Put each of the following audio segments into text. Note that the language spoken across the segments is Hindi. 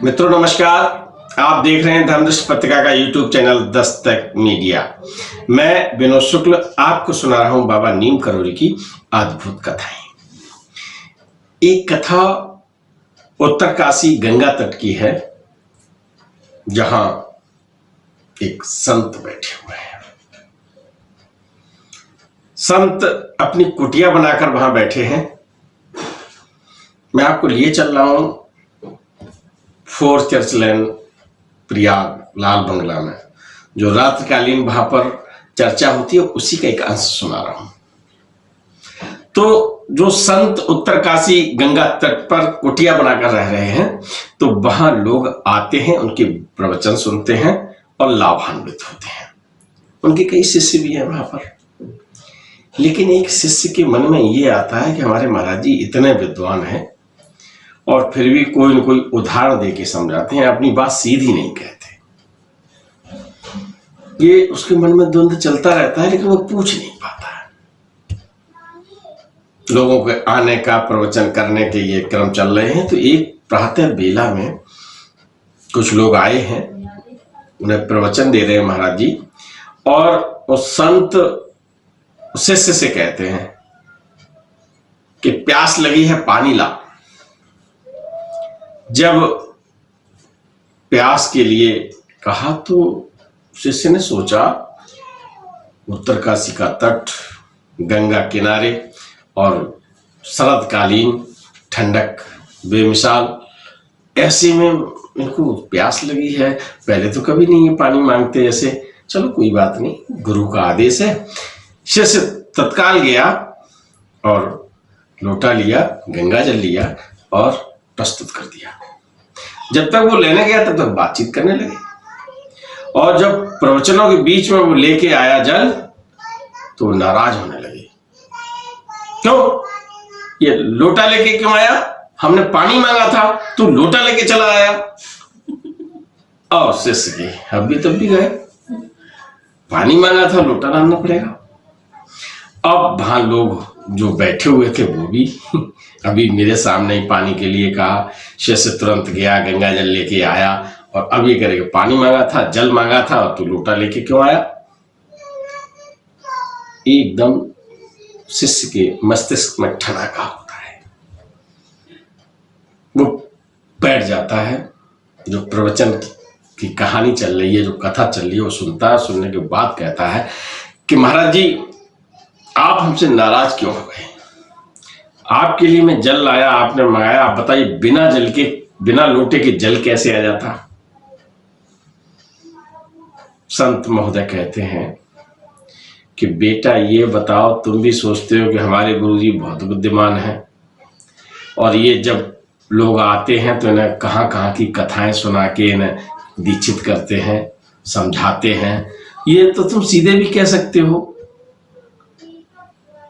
मित्रों नमस्कार। आप देख रहे हैं धर्मदृष्टि पत्रिका का यूट्यूब चैनल दस्तक मीडिया। मैं विनोद शुक्ल आपको सुना रहा हूं बाबा नीम करोली की अद्भुत कथाएं। एक कथा उत्तरकाशी गंगा तट की है, जहां एक संत बैठे हुए हैं। संत अपनी कुटिया बनाकर वहां बैठे हैं। मैं आपको लिए चल रहा हूं फोर्थ चर्च लेन प्रयाग लाल बंगला में, जो रात्रिकालीन वहां पर चर्चा होती है, उसी का एक अंश सुना रहा हूं। तो जो संत उत्तरकाशी गंगा तट पर कुटिया बनाकर रह रहे हैं, तो वहां लोग आते हैं, उनके प्रवचन सुनते हैं और लाभान्वित होते हैं। उनके कई शिष्य भी हैं वहां पर। लेकिन एक शिष्य के मन में ये आता है कि हमारे महाराज जी इतने विद्वान हैं और फिर भी कोई न कोई उदाहरण देके समझाते हैं, अपनी बात सीधी नहीं कहते। ये उसके मन में द्वंद्व चलता रहता है, लेकिन वो पूछ नहीं पाता है। लोगों के आने का, प्रवचन करने के ये क्रम चल रहे हैं। तो एक प्रातः बेला में कुछ लोग आए हैं, उन्हें प्रवचन दे रहे हैं महाराज जी, और उस संत शिष्य से कहते हैं कि प्यास लगी है, पानी ला। जब प्यास के लिए कहा तो शिष्य ने सोचा, उत्तरकाशी का तट, गंगा किनारे और शरदकालीन ठंडक बेमिसाल, ऐसे में इनको प्यास लगी है। पहले तो कभी नहीं ये पानी मांगते ऐसे। चलो कोई बात नहीं, गुरु का आदेश है। शिष्य तत्काल गया और लोटा लिया, गंगा जल लिया और प्रस्तुत कर दिया। जब तक वो लेने गया तब तक बातचीत करने लगे, और जब प्रवचनों के बीच में वो लेके आया जल, तो नाराज होने लगे। क्यों? ये लोटा लेके क्यों आया? हमने पानी मांगा था, तू लोटा लेके चला आया। और शिष्य के अब भी तब भी गए, पानी मांगा था, लोटा लाना पड़ेगा। अब वहां लोग जो बैठे हुए थे वो भी अभी मेरे सामने ही पानी के लिए कहा। शिष्य तुरंत गया, गंगा जल लेके आया, और अब ये करेगा, पानी मांगा था, जल मांगा था, और तू लोटा लेके क्यों आया? एकदम शिष्य के मस्तिष्क में ठनाका होता है। वो बैठ जाता है। जो प्रवचन की कहानी चल रही है, जो कथा चल रही है, वो सुनता है। सुनने के बाद कहता है कि महाराज जी, आप हमसे नाराज क्यों हो गए? आपके लिए मैं जल लाया, आपने मंगाया, आप बताइए बिना जल के, बिना लोटे के जल कैसे आ जाता? संत महोदय कहते हैं कि बेटा ये बताओ, तुम भी सोचते हो कि हमारे गुरुजी बहुत बुद्धिमान हैं, और ये जब लोग आते हैं तो इन्हें कहाँ कहाँ की कथाएं सुना के इन्हें दीक्षित करते हैं, समझाते हैं। ये तो तुम सीधे भी कह सकते हो।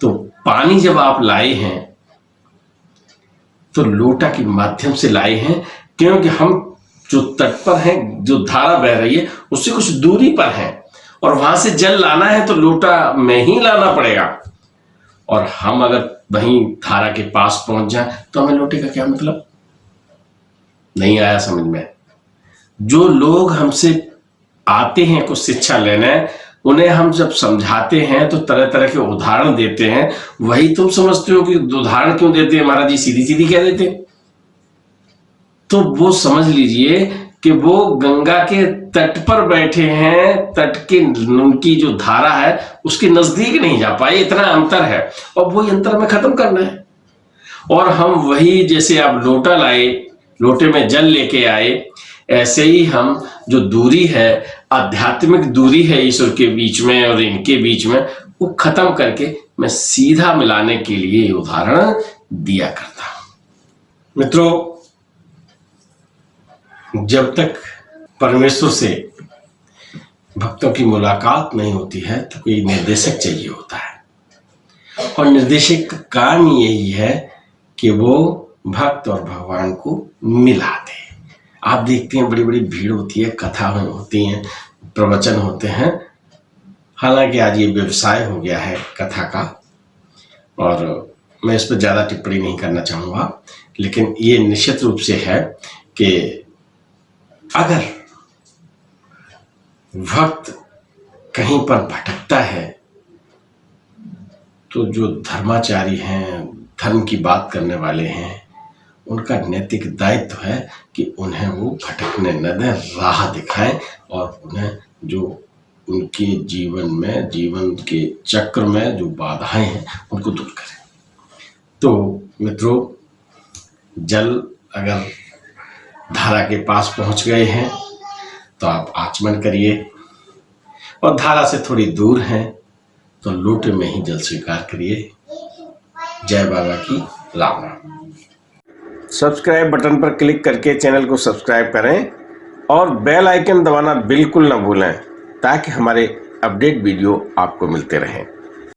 तो पानी जब आप लाए हैं तो लोटा के माध्यम से लाए हैं, क्योंकि हम जो तट पर हैं, जो धारा बह रही है उससे कुछ दूरी पर हैं, और वहां से जल लाना है तो लोटा में ही लाना पड़ेगा। और हम अगर वहीं धारा के पास पहुंच जाए तो हमें लोटे का क्या मतलब? नहीं आया समझ में? जो लोग हमसे आते हैं कुछ शिक्षा लेने, उन्हें हम जब समझाते हैं तो तरह तरह के उदाहरण देते हैं। वही तुम समझते हो कि उदाहरण क्यों देते हैं महाराज जी, सीधी सीधी कह देते। तो वो समझ लीजिए कि वो गंगा के तट पर बैठे हैं, तट के उनकी जो धारा है उसके नजदीक नहीं जा पाए, इतना अंतर है, और वही अंतर में खत्म करना है। और हम वही, जैसे आप लोटा लाए, लोटे में जल लेके आए, ऐसे ही हम जो दूरी है, आध्यात्मिक दूरी है ईश्वर के बीच में और इनके बीच में, वो खत्म करके मैं सीधा मिलाने के लिए उदाहरण दिया करता हूं। मित्रों, जब तक परमेश्वर से भक्तों की मुलाकात नहीं होती है तो कोई निर्देशक चाहिए होता है, और निर्देशक का काम यही है कि वो भक्त और भगवान को मिला दे। आप देखते हैं बड़ी बड़ी भीड़ होती है, कथा होती हैं, प्रवचन होते हैं। हालांकि आज ये व्यवसाय हो गया है कथा का, और मैं इस पर ज़्यादा टिप्पणी नहीं करना चाहूँगा, लेकिन ये निश्चित रूप से है कि अगर भक्त कहीं पर भटकता है तो जो धर्माचारी हैं, धर्म की बात करने वाले हैं, उनका नैतिक दायित्व है कि उन्हें वो भटकने न दें, राह दिखाएं और उन्हें जो उनके जीवन में, जीवन के चक्र में जो बाधाएं हैं उनको दूर करें। तो मित्रों, जल अगर धारा के पास पहुंच गए हैं तो आप आचमन करिए, और धारा से थोड़ी दूर हैं तो लोटे में ही जल स्वीकार करिए। जय बाबा की, राम राम। सब्सक्राइब बटन पर क्लिक करके चैनल को सब्सक्राइब करें और बेल आइकन दबाना बिल्कुल ना भूलें, ताकि हमारे अपडेट वीडियो आपको मिलते रहें।